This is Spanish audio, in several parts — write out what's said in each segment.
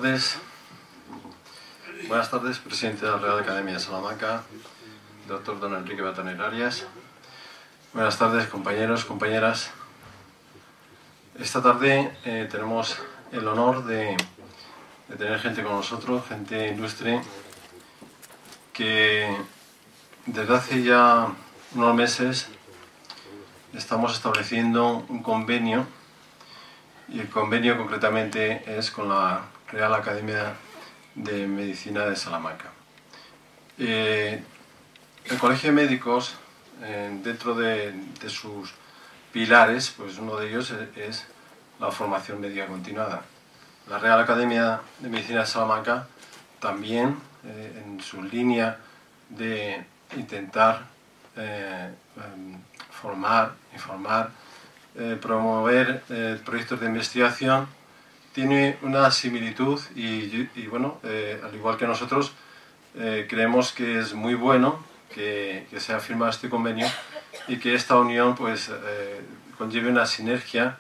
tardes. Buenas tardes, presidente de la Real Academia de Salamanca, doctor don Enrique Bataner Arias. Buenas tardes, compañeros, compañeras. Esta tarde tenemos el honor de tener gente con nosotros, gente ilustre, que desde hace ya unos meses estamos estableciendo un convenio, y el convenio concretamente es con la Real Academia de Medicina de Salamanca. El Colegio de Médicos, dentro de sus pilares, pues uno de ellos es la formación médica continuada. La Real Academia de Medicina de Salamanca también, en su línea de intentar formar, informar, promover proyectos de investigación, tiene una similitud y bueno, al igual que nosotros, creemos que es muy bueno que se haya firmado este convenio y que esta unión pues conlleve una sinergia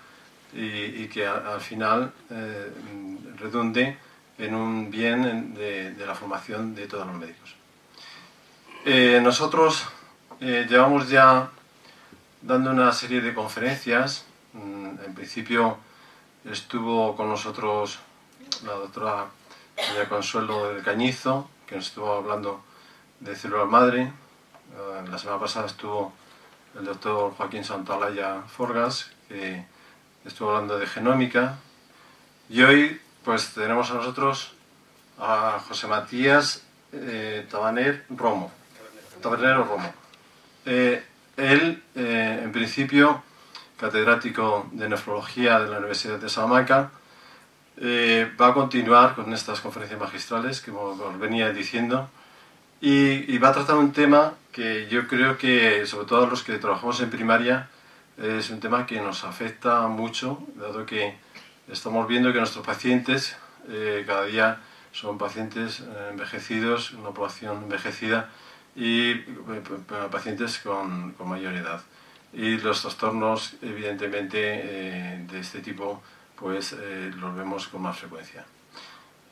y que al final redunde en un bien de la formación de todos los médicos. Nosotros llevamos ya dando una serie de conferencias. En principio estuvo con nosotros la doctora María Consuelo del Cañizo, que nos estuvo hablando de células madre. La semana pasada estuvo el doctor Joaquín Santaolalla Forgas, que estuvo hablando de genómica. Y hoy pues tenemos a nosotros a José Matías Tabernero Romo. Él, en principio, catedrático de nefrología de la Universidad de Salamanca, va a continuar con estas conferencias magistrales que os venía diciendo y va a tratar un tema que yo creo que, sobre todo a los que trabajamos en primaria, es un tema que nos afecta mucho, dado que estamos viendo que nuestros pacientes cada día son pacientes envejecidos, una población envejecida y pacientes con mayor edad. Y los trastornos, evidentemente, de este tipo, pues los vemos con más frecuencia.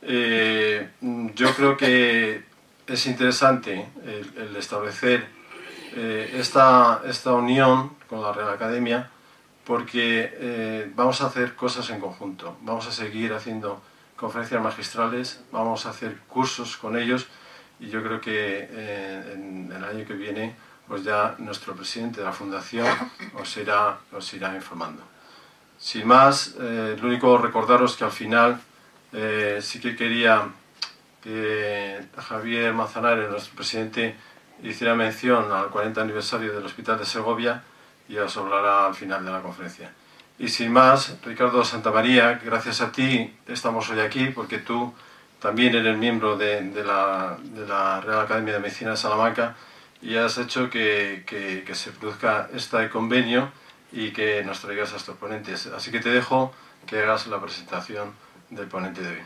Yo creo que es interesante el establecer esta unión con la Real Academia, porque vamos a hacer cosas en conjunto. Vamos a seguir haciendo conferencias magistrales, vamos a hacer cursos con ellos, y yo creo que en el año que viene pues ya nuestro presidente de la Fundación os irá informando. Sin más, lo único recordaros que al final sí que quería que Javier Manzanares, nuestro presidente, hiciera mención al 40 aniversario del Hospital de Segovia y os hablará al final de la conferencia. Y sin más, Ricardo Santamaría, gracias a ti estamos hoy aquí, porque tú también eres miembro de la Real Academia de Medicina de Salamanca y has hecho que se produzca este convenio y que nos traigas a estos ponentes. Así que te dejo que hagas la presentación del ponente de hoy.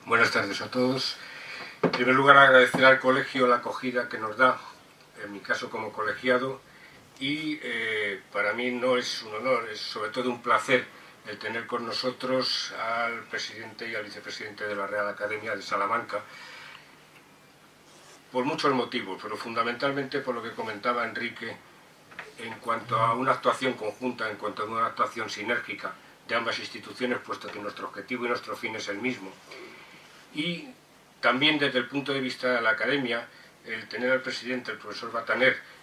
Buenas tardes a todos. En primer lugar, agradecer al colegio la acogida que nos da, en mi caso como colegiado, y para mí no es un honor, es sobre todo un placer el tener con nosotros al presidente y al vicepresidente de la Real Academia de Salamanca, por muchos motivos, pero fundamentalmente por lo que comentaba Enrique en cuanto a una actuación conjunta, en cuanto a una actuación sinérgica de ambas instituciones, puesto que nuestro objetivo y nuestro fin es el mismo. Y también desde el punto de vista de la Academia, el tener al presidente, el profesor Bataner,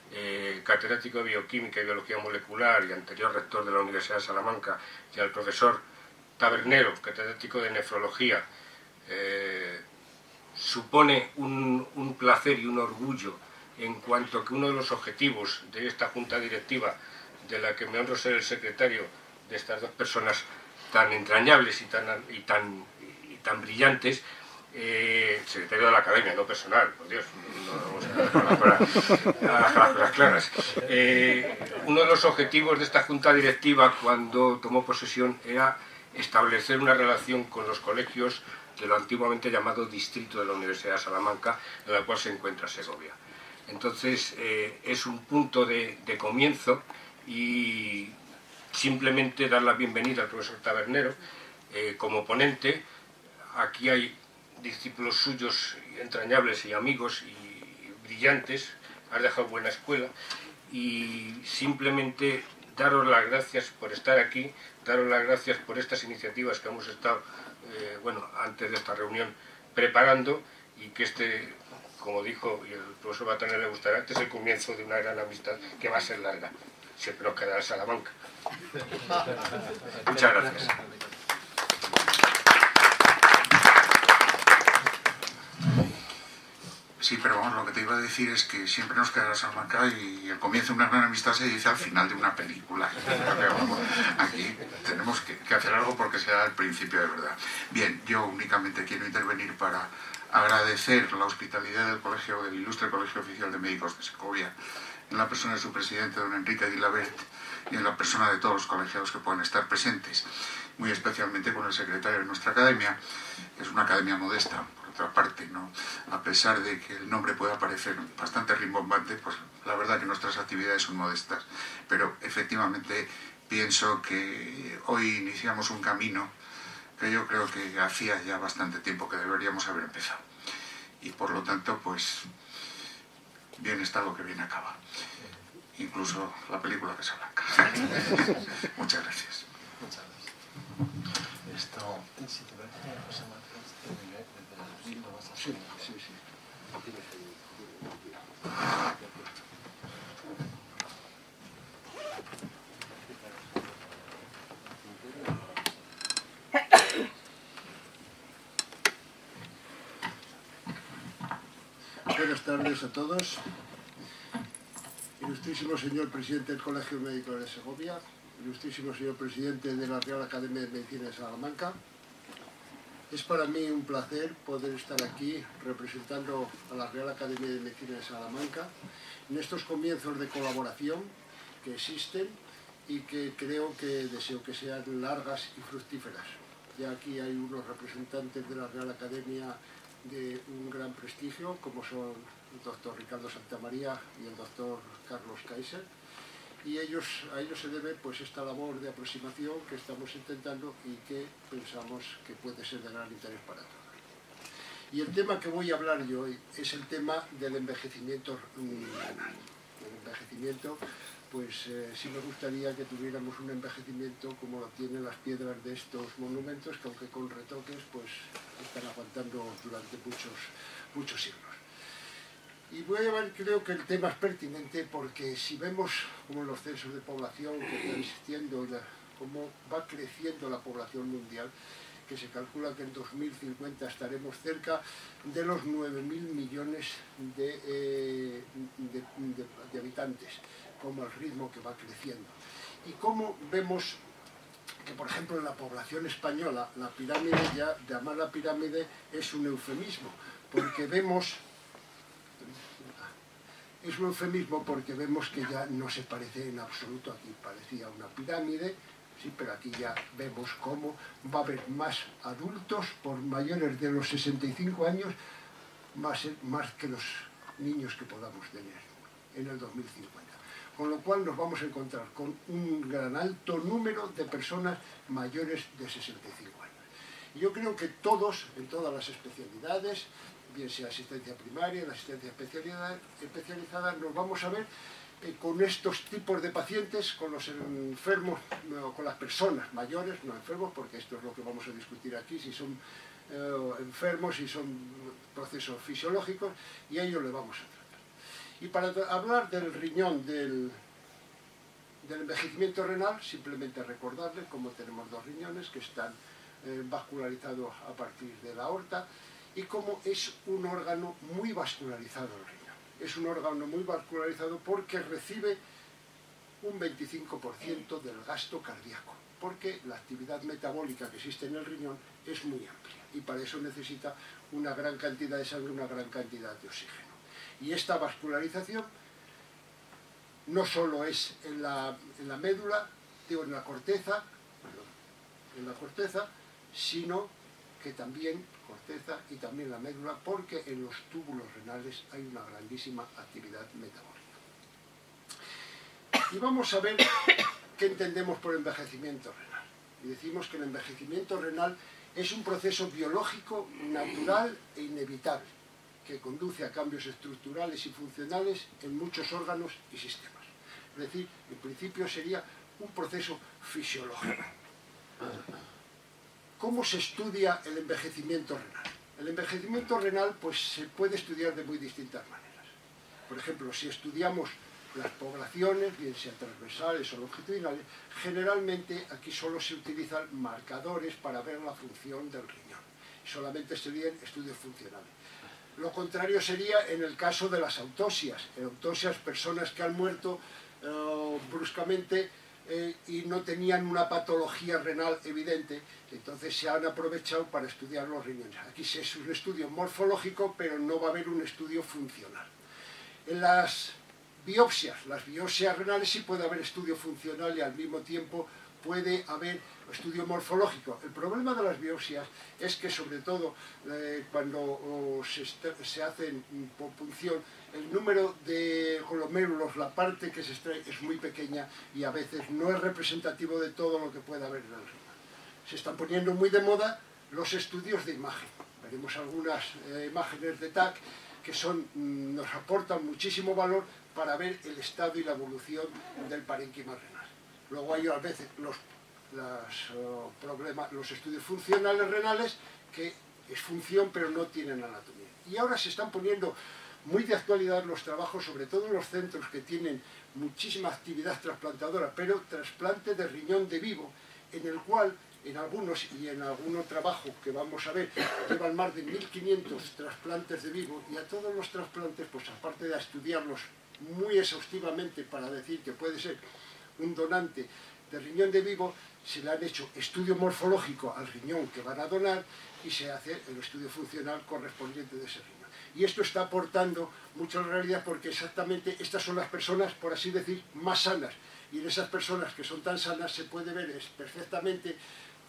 catedrático de Bioquímica y Biología Molecular y anterior rector de la Universidad de Salamanca, y al profesor Tabernero, catedrático de Nefrología, supone un placer y un orgullo, en cuanto que uno de los objetivos de esta junta directiva, de la que me honro ser el secretario, de estas dos personas tan entrañables y tan brillantes, secretario de la Academia, no personal, por Dios, no vamos a las cosas claras. Uno de los objetivos de esta junta directiva, cuando tomó posesión, era establecer una relación con los colegios de lo antiguamente llamado distrito de la Universidad de Salamanca, en la cual se encuentra Segovia. Entonces, es un punto de comienzo y simplemente dar la bienvenida al profesor Tabernero como ponente. Aquí hay discípulos suyos entrañables y amigos y brillantes, has dejado buena escuela, y simplemente daros las gracias por estar aquí, daros las gracias por estas iniciativas que hemos estado, bueno, antes de esta reunión preparando, y que como dijo, y el profesor Bataner le gustará, este es el comienzo de una gran amistad que va a ser larga. Siempre nos quedará Salamanca. Muchas gracias. Sí, pero vamos, lo que te iba a decir es que siempre nos quedará Salamanca y el comienzo de una gran amistad se dice al final de una película. Aquí tenemos que hacer algo porque sea el principio de verdad. Bien, yo únicamente quiero intervenir para agradecer la hospitalidad del Ilustre Colegio Oficial de Médicos de Segovia, en la persona de su presidente, don Enrique Guilabert, y en la persona de todos los colegiados que puedan estar presentes, muy especialmente con el secretario de nuestra academia, que es una academia modesta, por otra parte, ¿no? A pesar de que el nombre pueda parecer bastante rimbombante, pues la verdad que nuestras actividades son modestas, pero efectivamente pienso que hoy iniciamos un camino que yo creo que hacía ya bastante tiempo que deberíamos haber empezado, y por lo tanto, pues bien está lo que bien acaba, incluso la película Casablanca. Muchas gracias. Muchas gracias. Esto, si te parece, José Martínez, sí, lo vas a hacer. Sí, sí. Buenas tardes a todos. Ilustrísimo señor presidente del Colegio Médico de Segovia, ilustrísimo señor presidente de la Real Academia de Medicina de Salamanca. Es para mí un placer poder estar aquí representando a la Real Academia de Medicina de Salamanca en estos comienzos de colaboración que existen y que deseo que sean largas y fructíferas. Ya aquí hay unos representantes de la Real Academia de un gran prestigio, como son el doctor Ricardo Santamaría y el doctor Carlos Kaiser, y a ellos se debe pues esta labor de aproximación que estamos intentando y que pensamos que puede ser de gran interés para todos. Y el tema que voy a hablar yo hoy es el tema del envejecimiento. Pues sí me gustaría que tuviéramos un envejecimiento como lo tienen las piedras de estos monumentos, que aunque con retoques, pues están aguantando durante muchos siglos. Y voy a ver, creo que el tema es pertinente porque si vemos como los censos de población que están existiendo, cómo va creciendo la población mundial, que se calcula que en 2050 estaremos cerca de los 9.000 millones de habitantes, como el ritmo que va creciendo. Y cómo vemos que, por ejemplo, en la población española, la pirámide, ya llamar la pirámide es un eufemismo, porque vemos... Es un eufemismo porque vemos que ya no se parece en absoluto. Aquí parecía una pirámide, sí, pero aquí ya vemos cómo va a haber más adultos por mayores de los 65 años, más que los niños que podamos tener en el 2050. Con lo cual nos vamos a encontrar con un gran alto número de personas mayores de 65 años. Y yo creo que todos, en todas las especialidades, bien sea asistencia primaria, la asistencia especializada, nos vamos a ver con estos tipos de pacientes, con los enfermos, con las personas mayores, no enfermos, porque esto es lo que vamos a discutir aquí, si son enfermos, si son procesos fisiológicos, y a ellos le vamos a tratar. Y para hablar del riñón, del envejecimiento renal, simplemente recordarles cómo tenemos dos riñones que están vascularizados a partir de la aorta, y cómo es un órgano muy vascularizado el riñón. Es un órgano muy vascularizado porque recibe un 25% del gasto cardíaco, porque la actividad metabólica que existe en el riñón es muy amplia y para eso necesita una gran cantidad de sangre, una gran cantidad de oxígeno. Y esta vascularización no solo es en la médula, digo en la corteza, sino que también corteza y también la médula, porque en los túbulos renales hay una grandísima actividad metabólica. Y vamos a ver ¿qué entendemos por envejecimiento renal? Y decimos que el envejecimiento renal es un proceso biológico, natural e inevitable, que conduce a cambios estructurales y funcionales en muchos órganos y sistemas. Es decir, en principio sería un proceso fisiológico. ¿Cómo se estudia el envejecimiento renal? El envejecimiento renal pues, se puede estudiar de muy distintas maneras. Por ejemplo, si estudiamos las poblaciones, bien sean transversales o longitudinales, generalmente aquí solo se utilizan marcadores para ver la función del riñón. Solamente se estudian estudios funcionales. Lo contrario sería en el caso de las autopsias. En autopsias, personas que han muerto bruscamente y no tenían una patología renal evidente, entonces se han aprovechado para estudiar los riñones. Aquí es un estudio morfológico, pero no va a haber un estudio funcional. En las biopsias renales sí puede haber estudio funcional y al mismo tiempo puede haber estudio morfológico. El problema de las biopsias es que sobre todo cuando se hacen por punción, el número de glomérulos, la parte que se extrae es muy pequeña y a veces no es representativo de todo lo que puede haber en el riñón. Se están poniendo muy de moda los estudios de imagen. Veremos algunas imágenes de TAC que nos aportan muchísimo valor para ver el estado y la evolución del parénquima renal. Luego hay a veces los estudios funcionales renales, que es función pero no tienen anatomía. Y ahora se están poniendo muy de actualidad los trabajos, sobre todo en los centros que tienen muchísima actividad trasplantadora, pero trasplante de riñón de vivo, en el cual en algunos y en algún trabajo que vamos a ver, llevan más de 1500 trasplantes de vivo, y a todos los trasplantes, pues aparte de estudiarlos muy exhaustivamente para decir que puede ser un donante de riñón de vivo, se le han hecho estudio morfológico al riñón que van a donar y se hace el estudio funcional correspondiente de ese riñón. Y esto está aportando mucho en realidad, porque exactamente estas son las personas, por así decir, más sanas. Y en esas personas que son tan sanas se puede ver perfectamente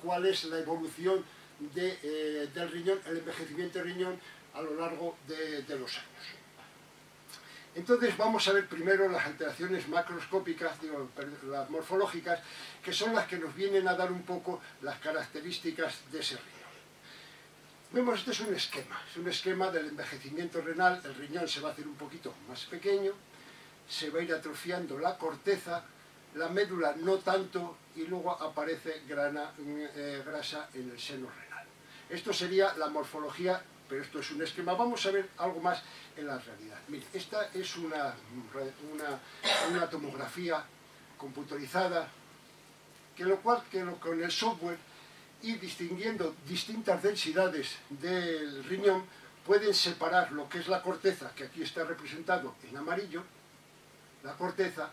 cuál es la evolución del riñón, el envejecimiento del riñón a lo largo de los años. Entonces vamos a ver primero las alteraciones macroscópicas, las morfológicas, que son las que nos vienen a dar un poco las características de ese riñón. Vemos, este es un esquema del envejecimiento renal. El riñón se va a hacer un poquito más pequeño, se va a ir atrofiando la corteza, la médula no tanto, y luego aparece grasa en el seno renal. Esto sería la morfología, pero esto es un esquema. Vamos a ver algo más en la realidad. Mire, esta es una tomografía computarizada, con el software y distinguiendo distintas densidades del riñón, pueden separar lo que es la corteza, que aquí está representado en amarillo, la corteza,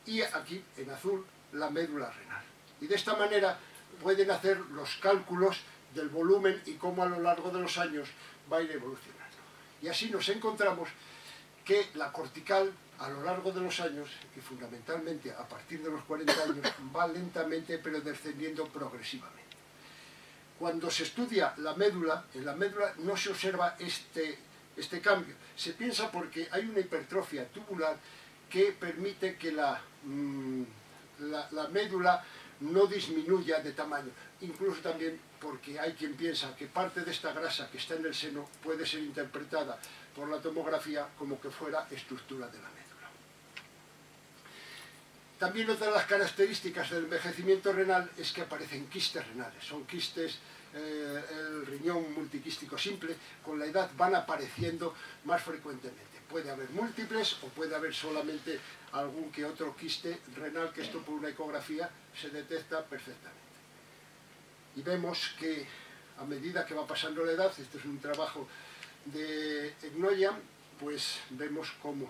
y aquí en azul la médula renal. Y de esta manera pueden hacer los cálculos del volumen y cómo a lo largo de los años va a ir evolucionando. Y así nos encontramos que la cortical a lo largo de los años, y fundamentalmente a partir de los 40 años, va lentamente pero descendiendo progresivamente. Cuando se estudia la médula, en la médula no se observa este cambio. Se piensa porque hay una hipertrofia tubular que permite que la médula no disminuya de tamaño. Incluso también porque hay quien piensa que parte de esta grasa que está en el seno puede ser interpretada por la tomografía como que fuera estructura de la médula. También otra de las características del envejecimiento renal es que aparecen quistes renales. Son quistes, el riñón multiquístico simple, con la edad van apareciendo más frecuentemente. Puede haber múltiples o puede haber solamente algún que otro quiste renal, que esto por una ecografía se detecta perfectamente. Y vemos que a medida que va pasando la edad, este es un trabajo de Egnoyan, pues vemos cómo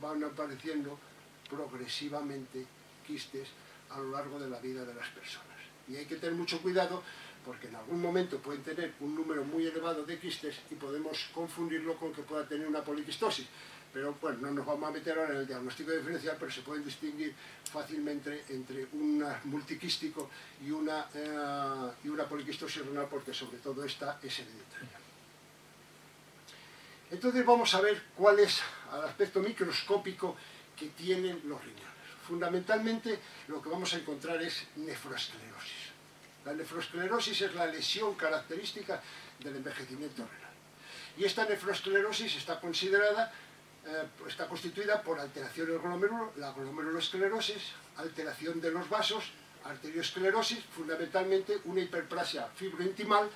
van apareciendo progresivamente quistes a lo largo de la vida de las personas. Y hay que tener mucho cuidado, porque en algún momento pueden tener un número muy elevado de quistes y podemos confundirlo con que pueda tener una poliquistosis. Pero bueno, no nos vamos a meter ahora en el diagnóstico diferencial, pero se pueden distinguir fácilmente entre un multiquístico y una poliquistosis renal, porque sobre todo esta es hereditaria. Entonces vamos a ver cuál es el aspecto microscópico que tienen los riñones. Fundamentalmente lo que vamos a encontrar es nefroesclerosis. La nefroesclerosis es la lesión característica del envejecimiento renal. Y esta nefroesclerosis está constituida por alteración del glomérulo, la glomerulosclerosis, alteración de los vasos, arteriosclerosis, fundamentalmente una hiperplasia fibrointimal,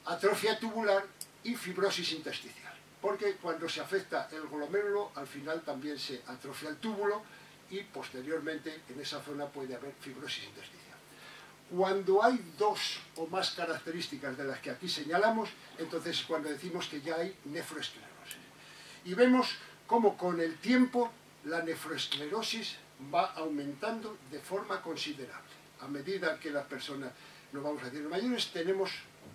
atrofia tubular y fibrosis intersticial. Porque cuando se afecta el glomérulo, al final también se atrofia el túbulo y posteriormente en esa zona puede haber fibrosis intersticial. Cuando hay dos o más características de las que aquí señalamos, entonces es cuando decimos que ya hay nefroesclerosis. Y vemos cómo con el tiempo la nefroesclerosis va aumentando de forma considerable. A medida que las personas, no vamos a decir mayores, tenemos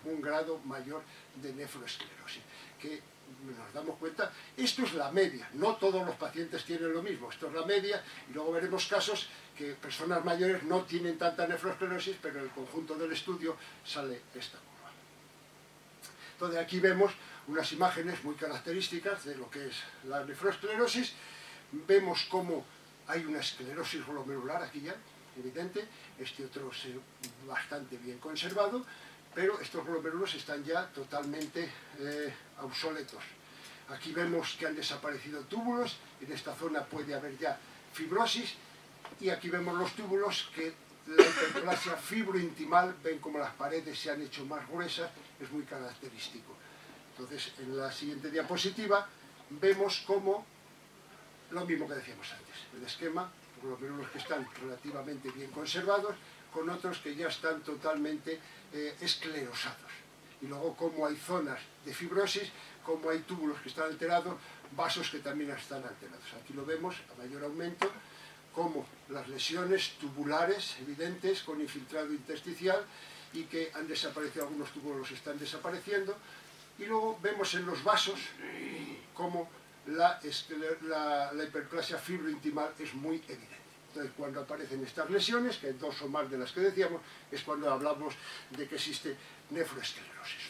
un grado mayor de nefroesclerosis, que nos damos cuenta, esto es la media, no todos los pacientes tienen lo mismo, esto es la media, y luego veremos casos que personas mayores no tienen tanta nefroesclerosis, pero en el conjunto del estudio sale esta curva. Entonces aquí vemos unas imágenes muy características de lo que es la nefroesclerosis, vemos cómo hay una esclerosis glomerular aquí ya, evidente, este otro es bastante bien conservado, pero estos glomérulos están ya totalmente obsoletos. Aquí vemos que han desaparecido túbulos, en esta zona puede haber ya fibrosis, y aquí vemos los túbulos que la hiperplasia fibrointimal, ven como las paredes se han hecho más gruesas, es muy característico. Entonces, en la siguiente diapositiva vemos como lo mismo que decíamos antes, el esquema, glomérulos que están relativamente bien conservados, con otros que ya están totalmente esclerosados. Y luego cómo hay zonas de fibrosis, cómo hay túbulos que están alterados, vasos que también están alterados. Aquí lo vemos a mayor aumento, como las lesiones tubulares evidentes con infiltrado intersticial y que han desaparecido, algunos túbulos están desapareciendo. Y luego vemos en los vasos cómo la hiperplasia fibrointimal es muy evidente. Entonces, cuando aparecen estas lesiones, que hay dos o más de las que decíamos, es cuando hablamos de que existe nefroesclerosis.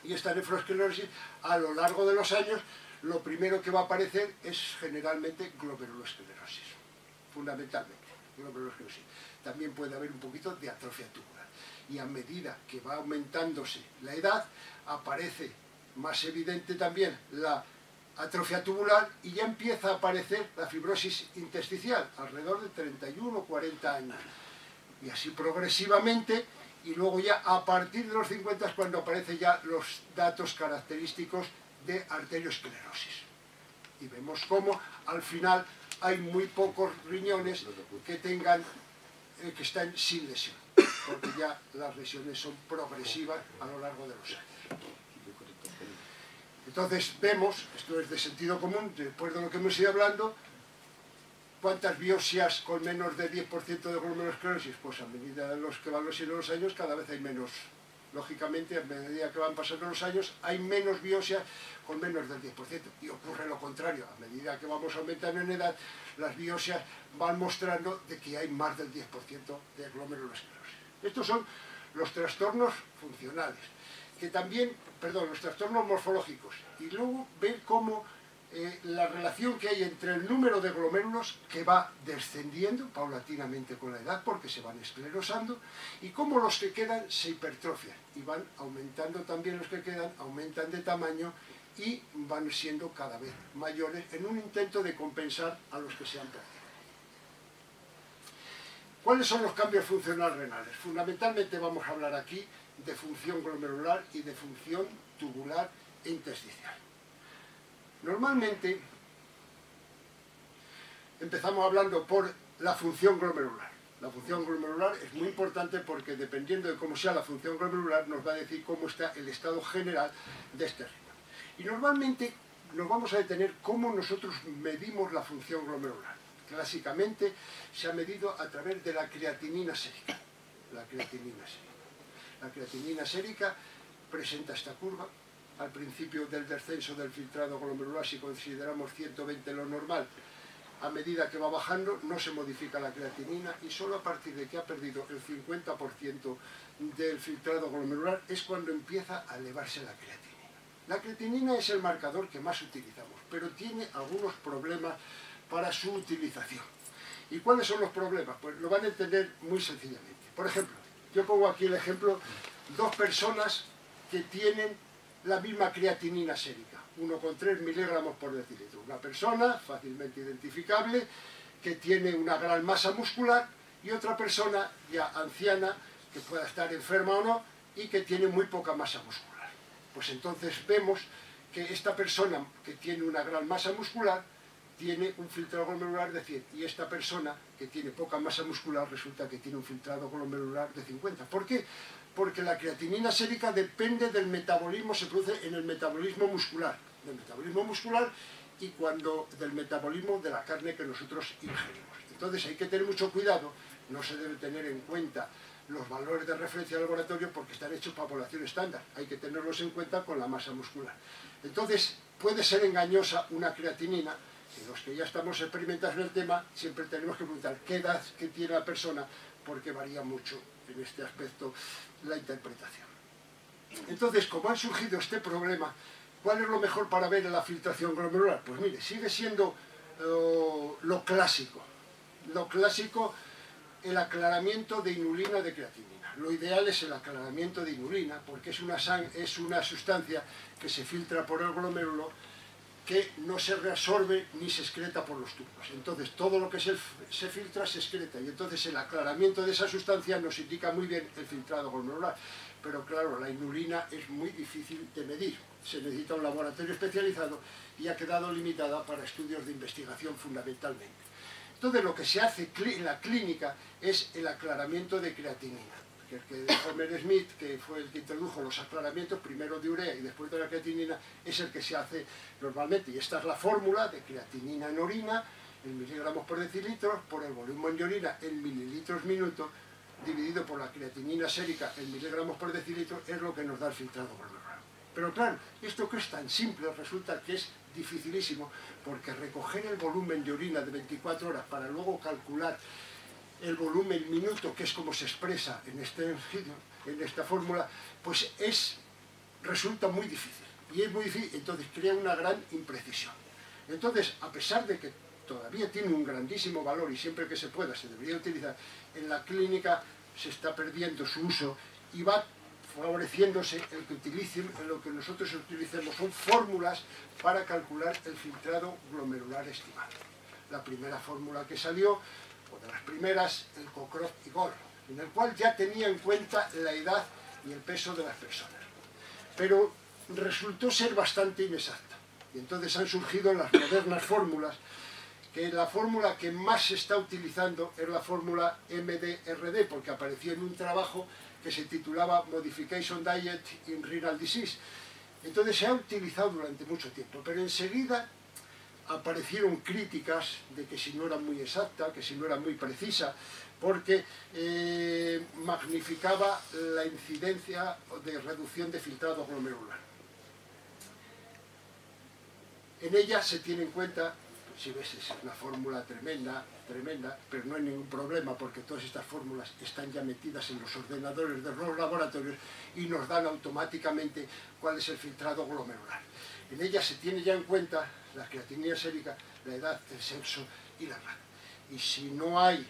Y esta nefroesclerosis, a lo largo de los años, lo primero que va a aparecer es generalmente glomerulosclerosis, fundamentalmente, glomerulosclerosis. También puede haber un poquito de atrofia tubular. Y a medida que va aumentándose la edad, aparece más evidente también la atrofia tubular y ya empieza a aparecer la fibrosis intersticial, alrededor de 31 o 40 años. Y así progresivamente, y luego ya a partir de los 50 es cuando aparecen ya los datos característicos de arteriosclerosis. Y vemos cómo al final hay muy pocos riñones que están sin lesión, porque ya las lesiones son progresivas a lo largo de los años. Entonces vemos, esto es de sentido común, después de lo que hemos ido hablando, ¿cuántas biopsias con menos de 10% de glomerulosclerosis? Pues a medida de los que van los años, cada vez hay menos. Lógicamente, a medida que van pasando los años, hay menos biopsias con menos del 10%. Y ocurre lo contrario, a medida que vamos aumentando en edad, las biopsias van mostrando de que hay más del 10% de glomerulosclerosis. Estos son los trastornos funcionales, que también, los trastornos morfológicos, y luego ver cómo la relación que hay entre el número de glomérulos que va descendiendo paulatinamente con la edad porque se van esclerosando y cómo los que quedan se hipertrofian y van aumentando también los que quedan, aumentan de tamaño y van siendo cada vez mayores en un intento de compensar a los que se han perdido. ¿Cuáles son los cambios funcionales renales? Fundamentalmente vamos a hablar aquí de función glomerular y de función tubular e intersticial. Normalmente empezamos hablando por la función glomerular. La función glomerular es muy importante porque dependiendo de cómo sea la función glomerular nos va a decir cómo está el estado general de este riñón. Y normalmente nos vamos a detener cómo nosotros medimos la función glomerular. Clásicamente se ha medido a través de la creatinina sérica. La creatinina sérica presenta esta curva. Al principio del descenso del filtrado glomerular, si consideramos 120 lo normal, a medida que va bajando no se modifica la creatinina y solo a partir de que ha perdido el 50% del filtrado glomerular es cuando empieza a elevarse la creatinina. La creatinina es el marcador que más utilizamos, pero tiene algunos problemas para su utilización. ¿Y cuáles son los problemas? Pues lo van a entender muy sencillamente. Por ejemplo, yo pongo aquí el ejemplo, dos personas que tienen la misma creatinina sérica, 1,3 miligramos por decilitro. Una persona fácilmente identificable que tiene una gran masa muscular y otra persona ya anciana que pueda estar enferma o no y que tiene muy poca masa muscular. Pues entonces vemos que esta persona que tiene una gran masa muscular tiene un filtrado glomerular de 100 y esta persona que tiene poca masa muscular resulta que tiene un filtrado glomerular de 50. ¿Por qué? Porque la creatinina sérica depende del metabolismo, se produce en el metabolismo muscular, y del metabolismo de la carne que nosotros ingerimos. Entonces hay que tener mucho cuidado, no se debe tener en cuenta los valores de referencia del laboratorio porque están hechos para población estándar, hay que tenerlos en cuenta con la masa muscular. Entonces puede ser engañosa una creatinina. Y los que ya estamos experimentados en el tema, siempre tenemos que preguntar qué edad que tiene la persona, porque varía mucho en este aspecto la interpretación. Entonces, como ha surgido este problema, ¿cuál es lo mejor para ver la filtración glomerular? Pues mire, sigue siendo lo clásico, el aclaramiento de inulina de creatinina. Lo ideal es el aclaramiento de inulina, porque es una sustancia que se filtra por el glomérulo, que no se reabsorbe ni se excreta por los tubos. Entonces todo lo que se filtra se excreta y entonces el aclaramiento de esa sustancia nos indica muy bien el filtrado glomerular. Pero claro, la inulina es muy difícil de medir, se necesita un laboratorio especializado y ha quedado limitada para estudios de investigación fundamentalmente. Entonces lo que se hace en la clínica es el aclaramiento de creatinina. Que Homer Smith, que fue el que introdujo los aclaramientos, primero de urea y después de la creatinina, es el que se hace normalmente. Y esta es la fórmula de creatinina en orina, en miligramos por decilitro, por el volumen de orina en mililitros minuto, dividido por la creatinina sérica en miligramos por decilitro, es lo que nos da el filtrado glomerular. Pero claro, esto que es tan simple resulta que es dificilísimo, porque recoger el volumen de orina de 24 horas para luego calcular el volumen minuto, que es como se expresa en esta fórmula, pues resulta muy difícil. Y es muy difícil, entonces crea una gran imprecisión. Entonces, a pesar de que todavía tiene un grandísimo valor y siempre que se pueda se debería utilizar, en la clínica se está perdiendo su uso y va favoreciéndose lo que nosotros utilicemos son fórmulas para calcular el filtrado glomerular estimado. La primera fórmula que salió, o de las primeras, el Cockcroft y Gore, en el cual ya tenía en cuenta la edad y el peso de las personas. Pero resultó ser bastante inexacta. Y entonces han surgido las modernas fórmulas, que la fórmula que más se está utilizando es la fórmula MDRD, porque apareció en un trabajo que se titulaba Modification Diet in Renal Disease. Entonces se ha utilizado durante mucho tiempo, pero enseguida aparecieron críticas de que si no era muy exacta, que si no era muy precisa, porque magnificaba la incidencia de reducción de filtrado glomerular. En ella se tiene en cuenta, si ves, es una fórmula tremenda, pero no hay ningún problema porque todas estas fórmulas están ya metidas en los ordenadores de los laboratorios y nos dan automáticamente cuál es el filtrado glomerular. En ella se tiene ya en cuenta la creatinina sérica, la edad, el sexo y la edad. Y si no hay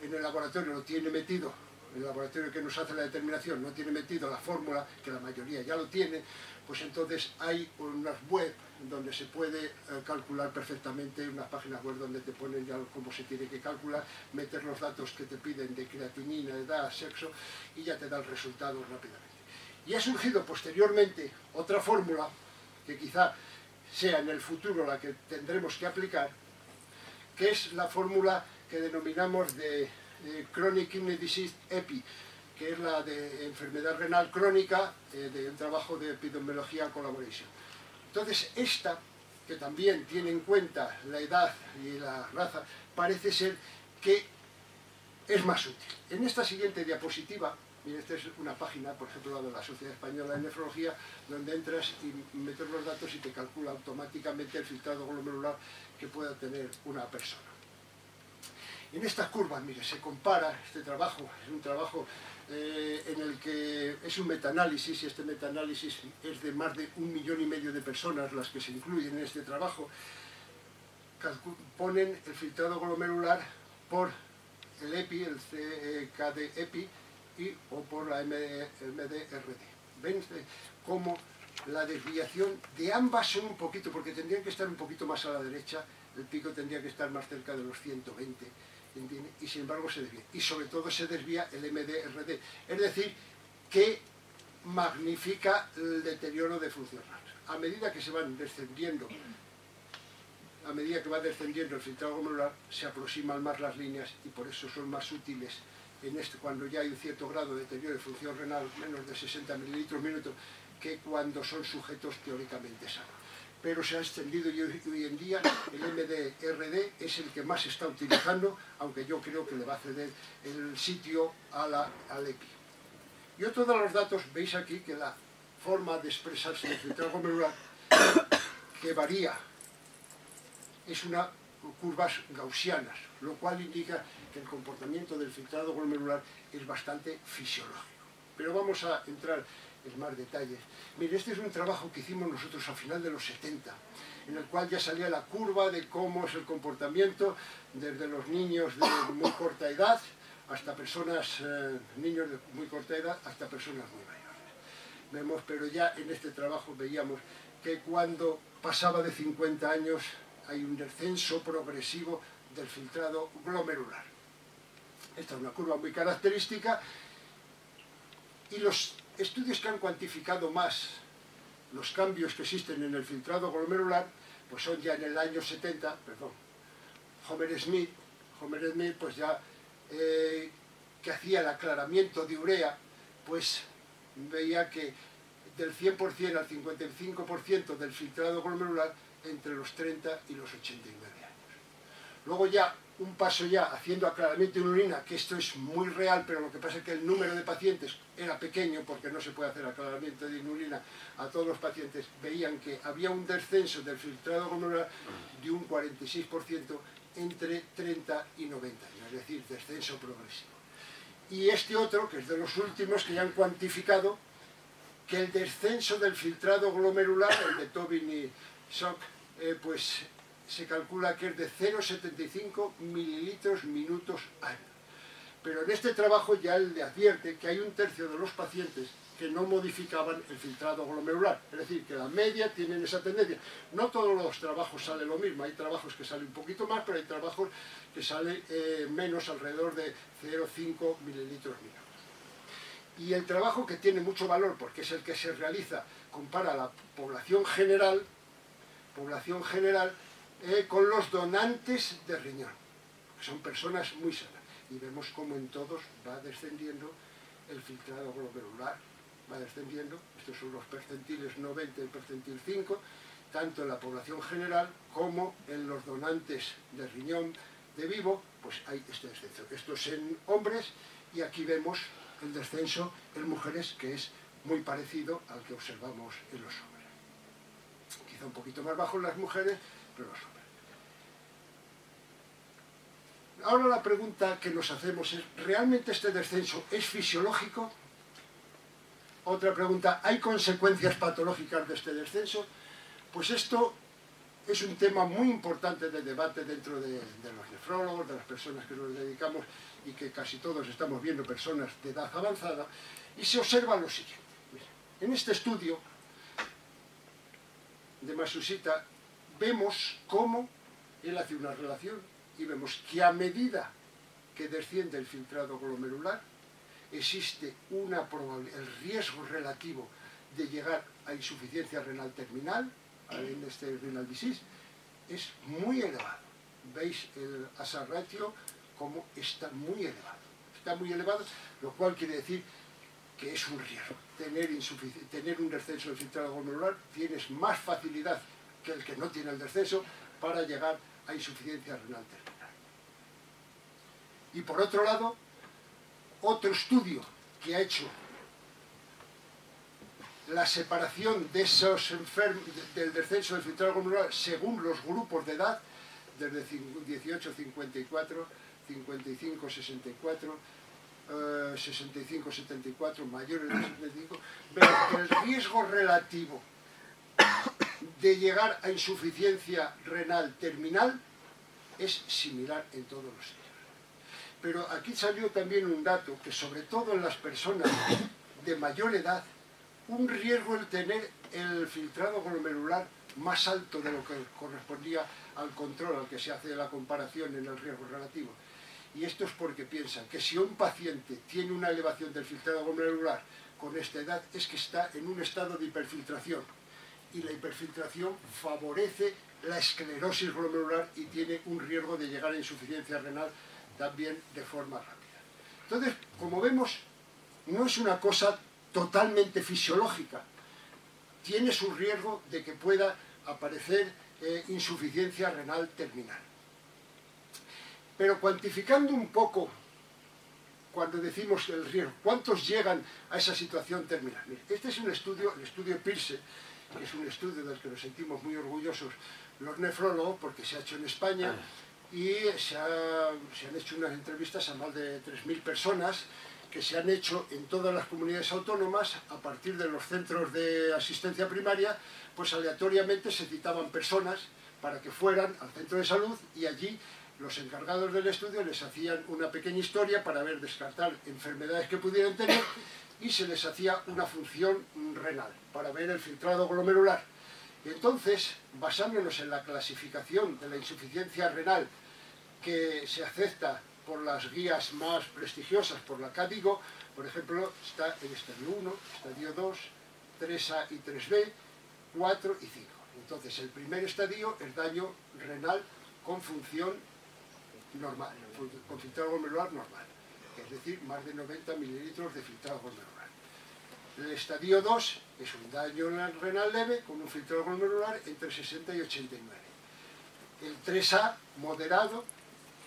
en el laboratorio, lo tiene metido, el laboratorio que nos hace la determinación no tiene metido la fórmula, que la mayoría ya lo tiene, pues entonces hay unas web donde se puede calcular perfectamente, unas páginas web donde te ponen ya cómo se tiene que calcular, meter los datos que te piden de creatinina, edad, sexo, y ya te da el resultado rápidamente. Y ha surgido posteriormente otra fórmula, que quizá sea en el futuro la que tendremos que aplicar, que es la fórmula que denominamos de Chronic Kidney Disease EPI, que es la de enfermedad renal crónica, de un trabajo de epidemiología collaboration. Entonces, esta, que también tiene en cuenta la edad y la raza, parece ser que es más útil. En esta siguiente diapositiva, mira, esta es una página, por ejemplo, la de la Sociedad Española de Nefrología, donde entras y metes los datos y te calcula automáticamente el filtrado glomerular que pueda tener una persona. En estas curvas, mire, se compara este trabajo, es un trabajo en el que es un metaanálisis, y este metaanálisis es de más de 1,5 millones de personas las que se incluyen en este trabajo, ponen el filtrado glomerular por el EPI, el CKD-EPI, o por la MDRD. ¿Ven cómo la desviación de ambas son un poquito, porque tendrían que estar un poquito más a la derecha, el pico tendría que estar más cerca de los 120, ¿entiende? Y sin embargo se desvía. Y sobre todo se desvía el MDRD. Es decir, que magnifica el deterioro de función renal. A medida que se van descendiendo, a medida que va descendiendo el filtrado glomerular, se aproximan más las líneas y por eso son más útiles en cuando ya hay un cierto grado de deterioro de función renal, menos de 60 mililitros minuto, que cuando son sujetos teóricamente sanos. Pero se ha extendido y hoy en día el MDRD es el que más se está utilizando, aunque yo creo que le va a ceder el sitio al EPI. Y otro de los datos, veis aquí que la forma de expresarse del filtrado glomerular, que varía, es una curvas gaussianas, lo cual indica que el comportamiento del filtrado glomerular es bastante fisiológico. Pero vamos a entrar en más detalles. Mire, este es un trabajo que hicimos nosotros a final de los 70, en el cual ya salía la curva de cómo es el comportamiento desde los niños de muy corta edad hasta personas, niños de muy corta edad hasta personas muy mayores. Vemos, pero ya en este trabajo veíamos que cuando pasaba de 50 años hay un descenso progresivo del filtrado glomerular. Esta es una curva muy característica y los estudios que han cuantificado más los cambios que existen en el filtrado glomerular pues son ya en el año 70, perdón, Homer Smith pues ya que hacía el aclaramiento de urea, pues veía que del 100% al 55% del filtrado glomerular entre los 30 y los 89 años. Luego ya, un paso ya, haciendo aclaramiento de urina, que esto es muy real, pero lo que pasa es que el número de pacientes era pequeño, porque no se puede hacer aclaramiento de urina a todos los pacientes, veían que había un descenso del filtrado glomerular de un 46% entre 30 y 90 años, es decir, descenso progresivo. Y este otro, que es de los últimos, que ya han cuantificado que el descenso del filtrado glomerular, el de Tobin y Schock, pues se calcula que es de 0,75 mililitros minutos año. Pero en este trabajo ya él le advierte que hay un tercio de los pacientes que no modificaban el filtrado glomerular. Es decir, que la media tienen esa tendencia. No todos los trabajos sale lo mismo. Hay trabajos que salen un poquito más, pero hay trabajos que salen menos, alrededor de 0,5 mililitros minutos. Y el trabajo que tiene mucho valor, porque es el que se realiza, compara la población general con los donantes de riñón, que son personas muy sanas. Y vemos cómo en todos va descendiendo el filtrado glomerular, va descendiendo. Estos son los percentiles 90 y percentil 5, tanto en la población general como en los donantes de riñón de vivo, pues hay este descenso. Esto es en hombres y aquí vemos el descenso en mujeres, que es muy parecido al que observamos en los hombres. Quizá un poquito más bajo en las mujeres, pero los hombres. Ahora la pregunta que nos hacemos es, ¿realmente este descenso es fisiológico? Otra pregunta, ¿hay consecuencias patológicas de este descenso? Pues esto es un tema muy importante de debate dentro de los nefrólogos, de las personas que nos dedicamos y que casi todos estamos viendo personas de edad avanzada, y se observa lo siguiente. En este estudio de Matsushita vemos cómo él hace una relación y vemos que a medida que desciende el filtrado glomerular existe el riesgo relativo de llegar a insuficiencia renal terminal, en este renal disease, es muy elevado. Veis el hazard ratio como está muy elevado. Está muy elevado, lo cual quiere decir que es un riesgo. Tener un descenso del filtrado glomerular, tienes más facilidad que el que no tiene el descenso para llegar a insuficiencia renal terminal. Y por otro lado, otro estudio que ha hecho la separación de esos enfermos del descenso del filtrado glomerular según los grupos de edad, desde 18, 54, 55, 64, 65, 74, mayores de 75, vemos que el riesgo relativo de llegar a insuficiencia renal terminal es similar en todos los sitios. Pero aquí salió también un dato que sobre todo en las personas de mayor edad, un riesgo el tener el filtrado glomerular más alto de lo que correspondía al control al que se hace la comparación en el riesgo relativo. Y esto es porque piensan que si un paciente tiene una elevación del filtrado glomerular con esta edad es que está en un estado de hiperfiltración, y la hiperfiltración favorece la esclerosis glomerular y tiene un riesgo de llegar a insuficiencia renal también de forma rápida. Entonces, como vemos, no es una cosa totalmente fisiológica, tiene su riesgo de que pueda aparecer insuficiencia renal terminal. Pero cuantificando un poco, cuando decimos el riesgo, ¿cuántos llegan a esa situación terminal? Este es un estudio, el estudio Pearce, que es un estudio del que nos sentimos muy orgullosos los nefrólogos, porque se ha hecho en España y se han hecho unas entrevistas a más de 3.000 personas que se han hecho en todas las comunidades autónomas a partir de los centros de asistencia primaria, pues aleatoriamente se citaban personas para que fueran al centro de salud y allí los encargados del estudio les hacían una pequeña historia para ver, descartar enfermedades que pudieran tener y se les hacía una función renal para ver el filtrado glomerular. Y entonces, basándonos en la clasificación de la insuficiencia renal que se acepta por las guías más prestigiosas, por la KDIGO, por ejemplo, está el estadio 1, estadio 2, 3A y 3B, 4 y 5. Entonces, el primer estadio es daño renal con función normal, con filtrado glomerular normal, es decir, más de 90 mililitros de filtrado glomerular. El estadio 2 es un daño renal leve con un filtrado glomerular entre 60 y 89. El 3A, moderado,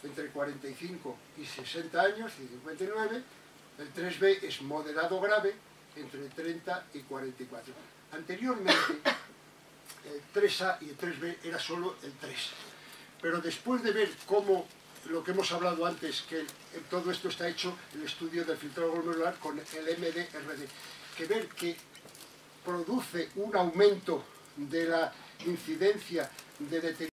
entre 45 y 60 años, y 59. El 3B es moderado grave, entre 30 y 44. Anteriormente, el 3A y el 3B era solo el 3. Pero después de ver cómo, lo que hemos hablado antes, que todo esto está hecho, el estudio del filtrado glomerular con el MDRD, que ver que produce un aumento de la incidencia de deterioro